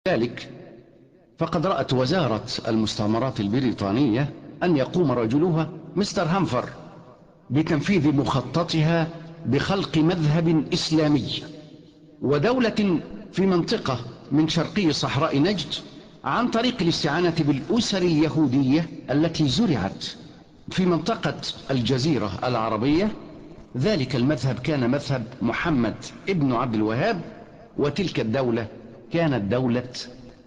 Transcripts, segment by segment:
ذلك فقد رأت وزارة المستعمرات البريطانية أن يقوم رجلها مستر هامفر بتنفيذ مخططها بخلق مذهب إسلامي ودولة في منطقة من شرقي صحراء نجد عن طريق الاستعانة بالأسر اليهودية التي زرعت في منطقة الجزيرة العربية. ذلك المذهب كان مذهب محمد ابن عبد الوهاب، وتلك الدولة كانت دولة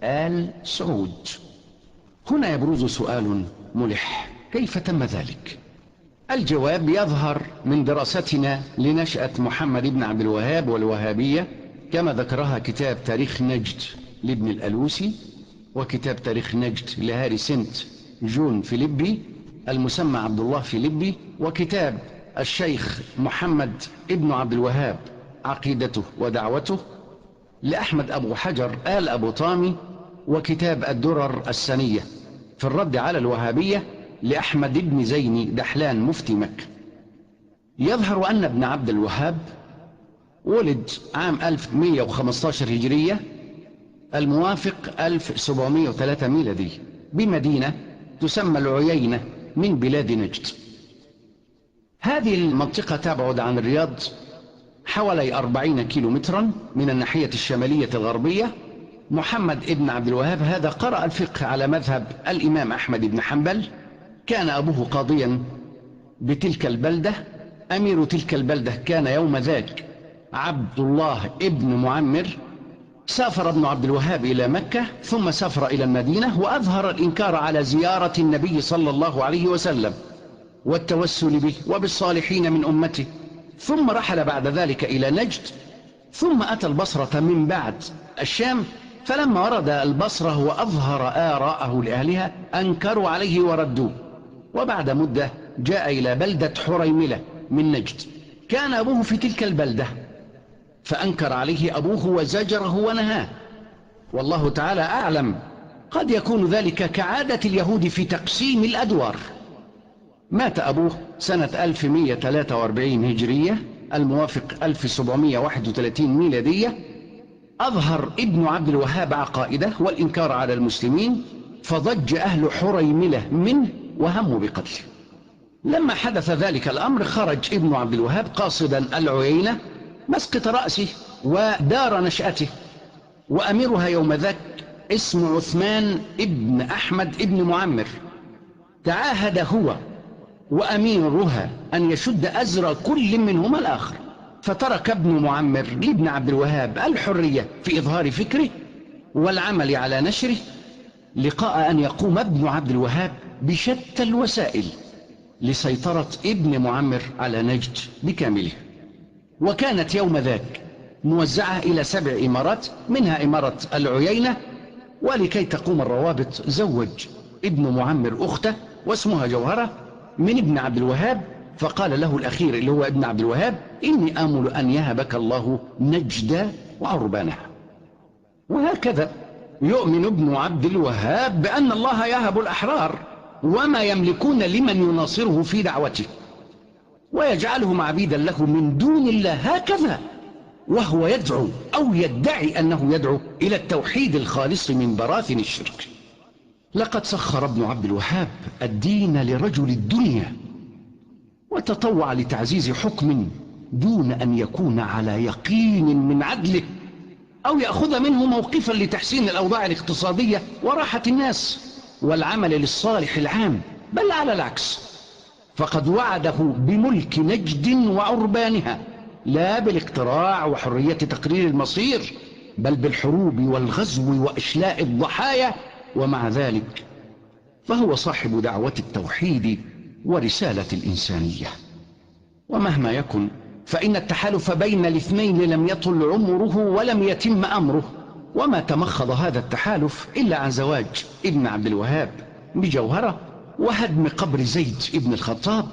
آل سعود. هنا يبرز سؤال ملح: كيف تم ذلك؟ الجواب يظهر من دراستنا لنشأة محمد بن عبد الوهاب والوهابية كما ذكرها كتاب تاريخ نجد لابن الألوسي، وكتاب تاريخ نجد لهاري سنت جون فيليبي المسمى عبد الله فيليبي، وكتاب الشيخ محمد ابن عبد الوهاب عقيدته ودعوته لأحمد أبو حجر آل أبو طامي، وكتاب الدرر السنية في الرد على الوهابية لأحمد بن زيني دحلان مفتي مكة. يظهر أن ابن عبد الوهاب ولد عام 1115 هجرية الموافق 1703 ميلادي بمدينة تسمى العيينة من بلاد نجد. هذه المنطقة تبعد عن الرياض حوالي 40 كيلومترا من الناحية الشمالية الغربية. محمد ابن عبد الوهاب هذا قرأ الفقه على مذهب الإمام أحمد بن حنبل، كان أبوه قاضيا بتلك البلدة. أمير تلك البلدة كان يوم ذاك عبد الله ابن معمر. سافر ابن عبد الوهاب إلى مكة ثم سافر إلى المدينة، وأظهر الإنكار على زيارة النبي صلى الله عليه وسلم والتوسل به وبالصالحين من أمته، ثم رحل بعد ذلك إلى نجد، ثم أتى البصرة من بعد الشام. فلما ورد البصرة وأظهر آراءه لأهلها أنكروا عليه وردوه، وبعد مدة جاء إلى بلدة حريملة من نجد. كان أبوه في تلك البلدة فأنكر عليه أبوه وزجره ونهاه، والله تعالى أعلم، قد يكون ذلك كعادة اليهود في تقسيم الأدوار. مات أبوه سنة 1143 هجرية الموافق 1731 ميلادية. أظهر ابن عبد الوهاب عقائده والإنكار على المسلمين، فضج أهل حريملة منه وهموا بقتله. لما حدث ذلك الأمر خرج ابن عبد الوهاب قاصدا العيينة مسقط رأسه ودار نشأته، وأميرها يوم ذاك اسم عثمان ابن أحمد ابن معمر. تعاهد هو وأميرها أن يشد أزر كل منهما الآخر، فترك ابن معمر لابن عبد الوهاب الحرية في إظهار فكره والعمل على نشره، لقاء أن يقوم ابن عبد الوهاب بشتى الوسائل لسيطرة ابن معمر على نجد بكامله. وكانت يوم ذاك موزعة إلى 7 إمارات، منها إمارة العيينة. ولكي تقوم الروابط زوج ابن معمر أخته واسمها جوهرة من ابن عبد الوهاب، فقال له الأخير اللي هو ابن عبد الوهاب: إني آمل أن يهبك الله نجد وعربانها. وهكذا يؤمن ابن عبد الوهاب بأن الله يهب الأحرار وما يملكون لمن يناصره في دعوته، ويجعلهم عبيدا له من دون الله، هكذا وهو يدعو أو يدعي أنه يدعو إلى التوحيد الخالص من براثن الشرك. لقد سخر ابن عبد الوهاب الدين لرجل الدنيا، وتطوع لتعزيز حكم دون أن يكون على يقين من عدله أو يأخذ منه موقفا لتحسين الأوضاع الاقتصادية وراحة الناس والعمل للصالح العام، بل على العكس، فقد وعده بملك نجد وعربانها، لا بالاقتراع وحرية تقرير المصير، بل بالحروب والغزو وإشلاء الضحايا. ومع ذلك فهو صاحب دعوة التوحيد ورسالة الإنسانية. ومهما يكن فإن التحالف بين الاثنين لم يطل عمره ولم يتم أمره، وما تمخض هذا التحالف إلا عن زواج ابن عبد الوهاب بجوهرة وهدم قبر زيد ابن الخطاب.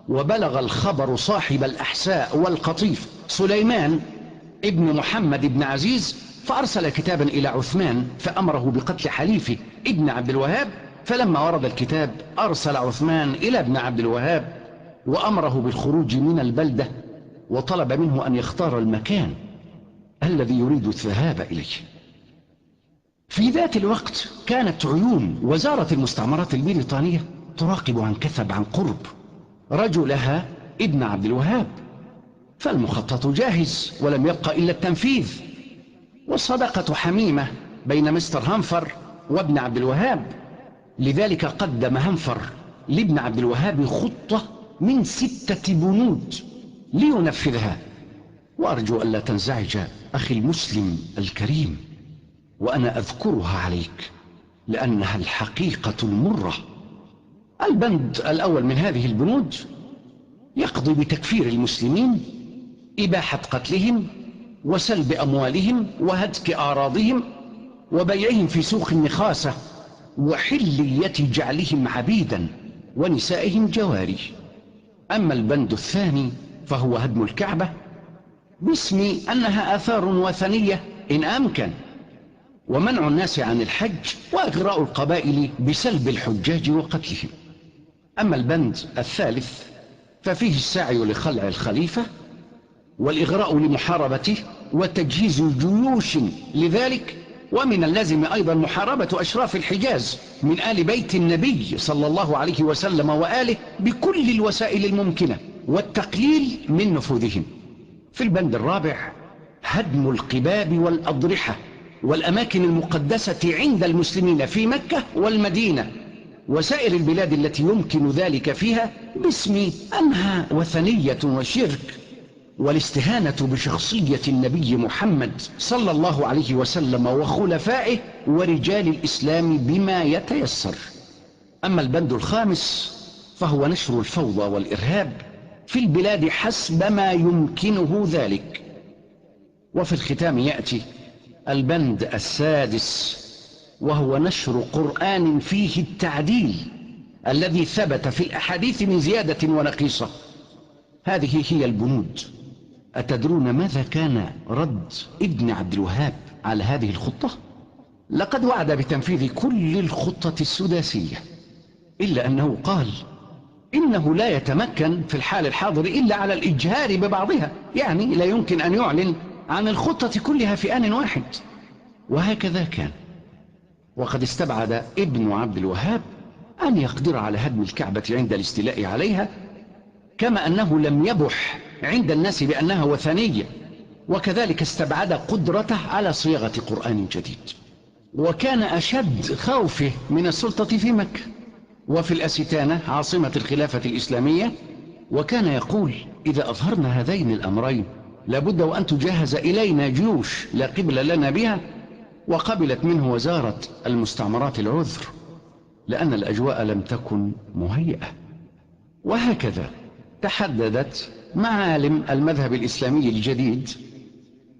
وبلغ الخبر صاحب الأحساء والقطيف سليمان ابن محمد ابن عزيز، فأرسل كتابا إلى عثمان فأمره بقتل حليفه ابن عبد الوهاب. فلما ورد الكتاب أرسل عثمان إلى ابن عبد الوهاب وأمره بالخروج من البلدة، وطلب منه أن يختار المكان الذي يريد الذهاب إليه. في في ذات الوقت كانت عيون وزارة المستعمرات البريطانية تراقب عن كثب عن قرب رجلها ابن عبد الوهاب، فالمخطط جاهز ولم يبقى إلا التنفيذ. والصداقة حميمة بين مستر هامفر وابن عبد الوهاب، لذلك قدم هامفر لابن عبد الوهاب خطة من 6 بنود لينفذها. وأرجو ألا تنزعج أخي المسلم الكريم وأنا أذكرها عليك لأنها الحقيقة المرة. البند الأول من هذه البنود يقضي بتكفير المسلمين، إباحة قتلهم وسلب أموالهم وهتك أعراضهم وبيعهم في سوق النخاسة وحلية جعلهم عبيدا ونسائهم جواري. أما البند الثاني فهو هدم الكعبة باسم أنها آثار وثنية إن أمكن، ومنع الناس عن الحج، وإغراء القبائل بسلب الحجاج وقتلهم. أما البند الثالث ففيه السعي لخلع الخليفة والإغراء لمحاربته وتجهيز جيوش لذلك، ومن اللازم أيضا محاربة أشراف الحجاز من آل بيت النبي صلى الله عليه وسلم وآله بكل الوسائل الممكنة والتقليل من نفوذهم. في البند الرابع هدم القباب والأضرحة والأماكن المقدسة عند المسلمين في مكة والمدينة وسائر البلاد التي يمكن ذلك فيها باسم أنها وثنية وشرك، والاستهانة بشخصية النبي محمد صلى الله عليه وسلم وخلفائه ورجال الإسلام بما يتيسر. أما البند الخامس فهو نشر الفوضى والإرهاب في البلاد حسب ما يمكنه ذلك. وفي الختام يأتي البند السادس وهو نشر قرآن فيه التعديل الذي ثبت في الأحاديث من زيادة ونقيصة. هذه هي البنود. أتدرون ماذا كان رد ابن عبد الوهاب على هذه الخطة؟ لقد وعد بتنفيذ كل الخطة السداسية، إلا أنه قال إنه لا يتمكن في الحال الحاضر إلا على الإجهار ببعضها، يعني لا يمكن أن يعلن عن الخطة كلها في آن واحد. وهكذا كان. وقد استبعد ابن عبد الوهاب أن يقدر على هدم الكعبة عند الاستيلاء عليها، كما أنه لم يبح عند الناس بأنها وثنية، وكذلك استبعد قدرته على صياغة قرآن جديد. وكان أشد خوفه من السلطة في مكة وفي الأستانة عاصمة الخلافة الإسلامية، وكان يقول إذا أظهرنا هذين الأمرين لابد وأن تجهز إلينا جيوش لا قبل لنا بها. وقبلت منه وزارة المستعمرات العذر لأن الأجواء لم تكن مهيئة. وهكذا تحددت معالم المذهب الإسلامي الجديد،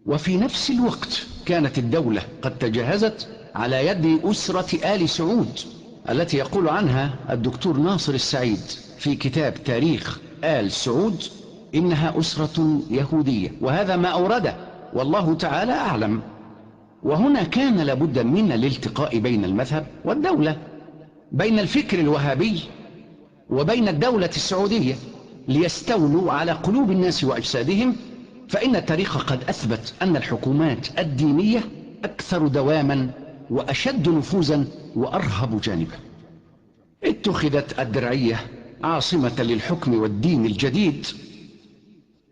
وفي نفس الوقت كانت الدولة قد تجهزت على يد أسرة آل سعود التي يقول عنها الدكتور ناصر السعيد في كتاب تاريخ آل سعود إنها أسرة يهودية، وهذا ما أورده والله تعالى أعلم. وهنا كان لابد من الالتقاء بين المذهب والدولة، بين الفكر الوهابي وبين الدولة السعودية، ليستولوا على قلوب الناس وأجسادهم. فإن التاريخ قد أثبت أن الحكومات الدينية أكثر دواما وأشد نفوذا وأرهب جانبا. اتخذت الدرعية عاصمة للحكم والدين الجديد،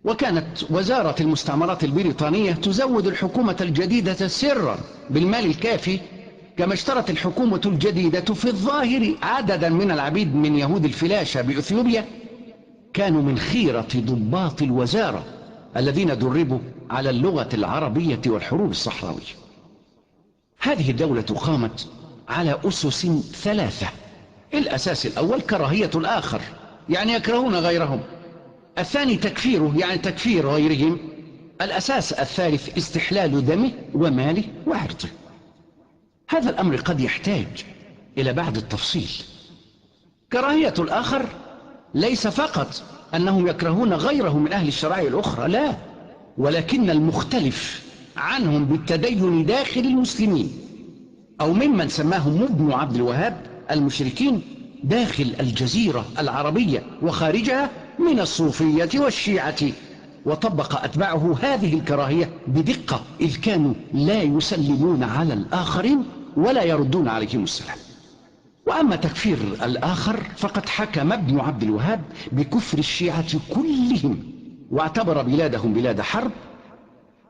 وكانت وزارة المستعمرات البريطانية تزود الحكومة الجديدة سرا بالمال الكافي، كما اشترت الحكومة الجديدة في الظاهر عددا من العبيد من يهود الفلاشة بأثيوبيا كانوا من خيرة ضباط الوزارة الذين دربوا على اللغة العربية والحروب الصحراوية. هذه الدولة قامت على أسس 3. الأساس الأول كراهية الآخر، يعني يكرهون غيرهم. الثاني تكفيره، يعني تكفير غيرهم. الأساس الثالث استحلال دمه وماله وعرضه. هذا الأمر قد يحتاج إلى بعض التفصيل. كراهية الآخر ليس فقط أنهم يكرهون غيره من أهل الشرائع الأخرى، لا، ولكن المختلف عنهم بالتدين داخل المسلمين أو ممن سماهم ابن عبد الوهاب المشركين داخل الجزيرة العربية وخارجها من الصوفية والشيعة. وطبق أتباعه هذه الكراهية بدقة، إذ كانوا لا يسلمون على الآخرين ولا يردون عليهم السلام. وأما تكفير الآخر فقد حكم ابن عبد الوهاب بكفر الشيعة كلهم، واعتبر بلادهم بلاد حرب،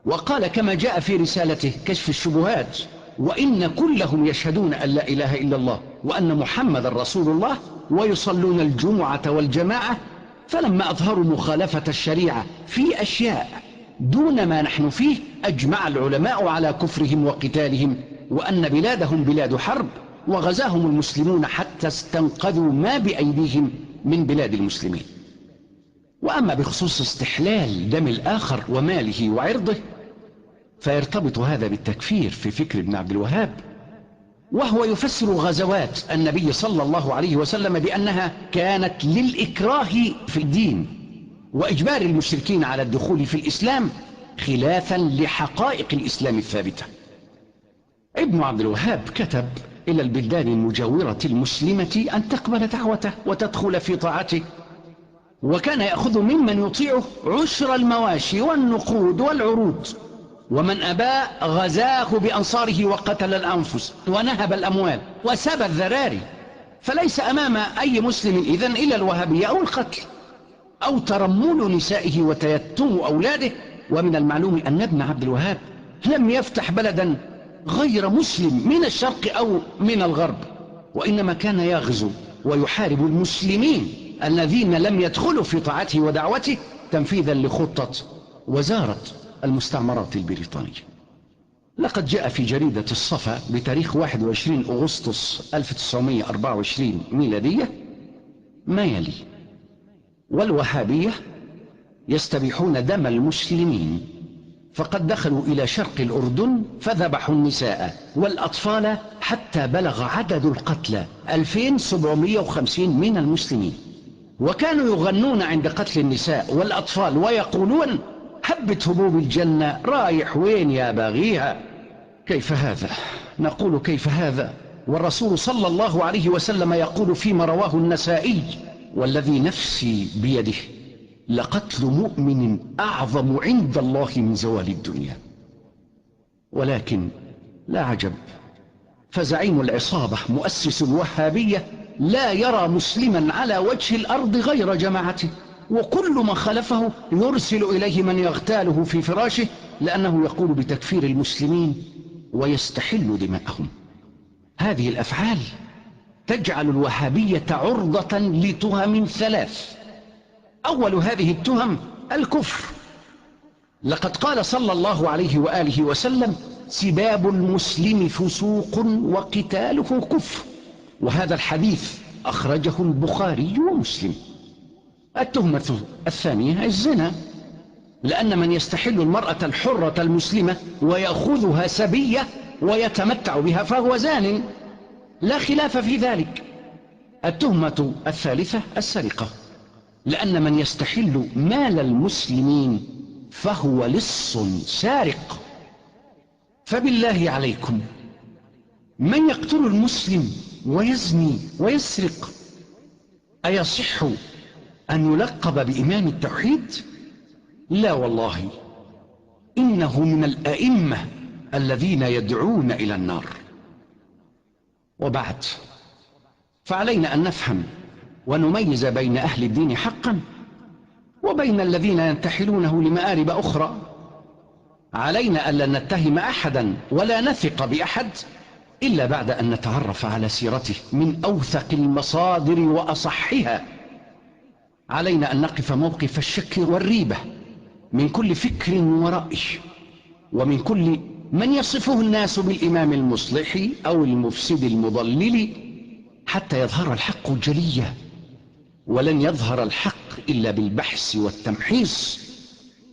وقال كما جاء في رسالته كشف الشبهات: وإن كلهم يشهدون أن لا إله إلا الله وأن محمد رسول الله ويصلون الجمعة والجماعة، فلما أظهروا مخالفة الشريعة في أشياء دون ما نحن فيه أجمع العلماء على كفرهم وقتالهم، وأن بلادهم بلاد حرب، وغزاهم المسلمون حتى استنقذوا ما بأيديهم من بلاد المسلمين. وأما بخصوص استحلال دم الآخر وماله وعرضه فيرتبط هذا بالتكفير في فكر ابن عبد الوهاب، وهو يفسر غزوات النبي صلى الله عليه وسلم بأنها كانت للإكراه في الدين وإجبار المشركين على الدخول في الإسلام خلافا لحقائق الإسلام الثابتة. ابن عبد الوهاب كتب إلى البلدان المجاورة المسلمة أن تقبل دعوته وتدخل في طاعته، وكان يأخذ ممن يطيعه عشر المواشي والنقود والعروض، ومن أبى غزاه بأنصاره وقتل الأنفس ونهب الأموال وسبى الذراري. فليس أمام أي مسلم إذن إلا الوهابية أو القتل أو ترمل نسائه وتيتم أولاده. ومن المعلوم أن ابن عبد الوهاب لم يفتح بلدا غير مسلم من الشرق أو من الغرب، وإنما كان يغزو ويحارب المسلمين الذين لم يدخلوا في طاعته ودعوته تنفيذا لخطة وزارة المستعمرات البريطانية. لقد جاء في جريدة الصفا بتاريخ 21 أغسطس 1924 ميلادية ما يلي: والوهابية يستبيحون دم المسلمين، فقد دخلوا إلى شرق الأردن فذبحوا النساء والأطفال حتى بلغ عدد القتلى 2750 من المسلمين، وكانوا يغنون عند قتل النساء والأطفال ويقولون: حبة هبوب الجنة رايح وين يا باغيها. كيف هذا؟ نقول كيف هذا والرسول صلى الله عليه وسلم يقول فيما رواه النسائي: والذي نفسي بيده لقتل مؤمن أعظم عند الله من زوال الدنيا. ولكن لا عجب، فزعيم العصابة مؤسس الوهابية لا يرى مسلما على وجه الأرض غير جماعته، وكل من خلفه يرسل إليه من يغتاله في فراشه، لأنه يقول بتكفير المسلمين ويستحل دماءهم. هذه الأفعال تجعل الوهابية عرضة لتهم ثلاث. أول هذه التهم الكفر. لقد قال صلى الله عليه وآله وسلم: سباب المسلم فسوق وقتاله كفر، وهذا الحديث أخرجه البخاري ومسلم. التهمة الثانية الزنا، لأن من يستحل المرأة الحرة المسلمة ويأخذها سبية ويتمتع بها فهو زان، لا خلاف في ذلك. التهمة الثالثة السرقة، لأن من يستحل مال المسلمين فهو لص سارق. فبالله عليكم، من يقتل المسلم ويزني ويسرق أيصح أن يلقب بإمام التوحيد؟ لا والله، إنه من الأئمة الذين يدعون إلى النار. وبعد، فعلينا أن نفهم ونميز بين أهل الدين حقا وبين الذين ينتحلونه لمآرب أخرى. علينا ألا نتهم أحدا ولا نثق بأحد إلا بعد أن نتعرف على سيرته من أوثق المصادر وأصحها. علينا أن نقف موقف الشك والريبة من كل فكر ورأي، ومن كل من يصفه الناس بالإمام المصلح أو المفسد المضلل، حتى يظهر الحق جليا. ولن يظهر الحق إلا بالبحث والتمحيص.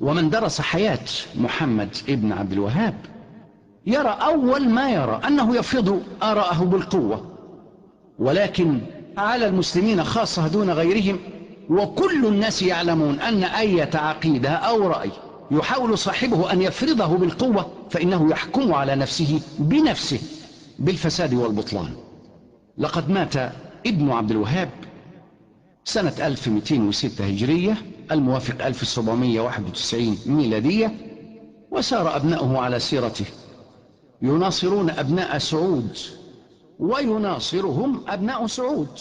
ومن درس حياة محمد ابن عبد الوهاب يرى أول ما يرى أنه يفرض آراءه بالقوة، ولكن على المسلمين خاصة دون غيرهم، وكل الناس يعلمون أن أي عقيدة أو رأي يحاول صاحبه أن يفرضه بالقوة فإنه يحكم على نفسه بنفسه بالفساد والبطلان. لقد مات ابن عبد الوهاب سنة 1206 هجرية الموافق 1791 ميلادية، وسار أبناؤه على سيرته يناصرون أبناء سعود ويناصرهم أبناء سعود.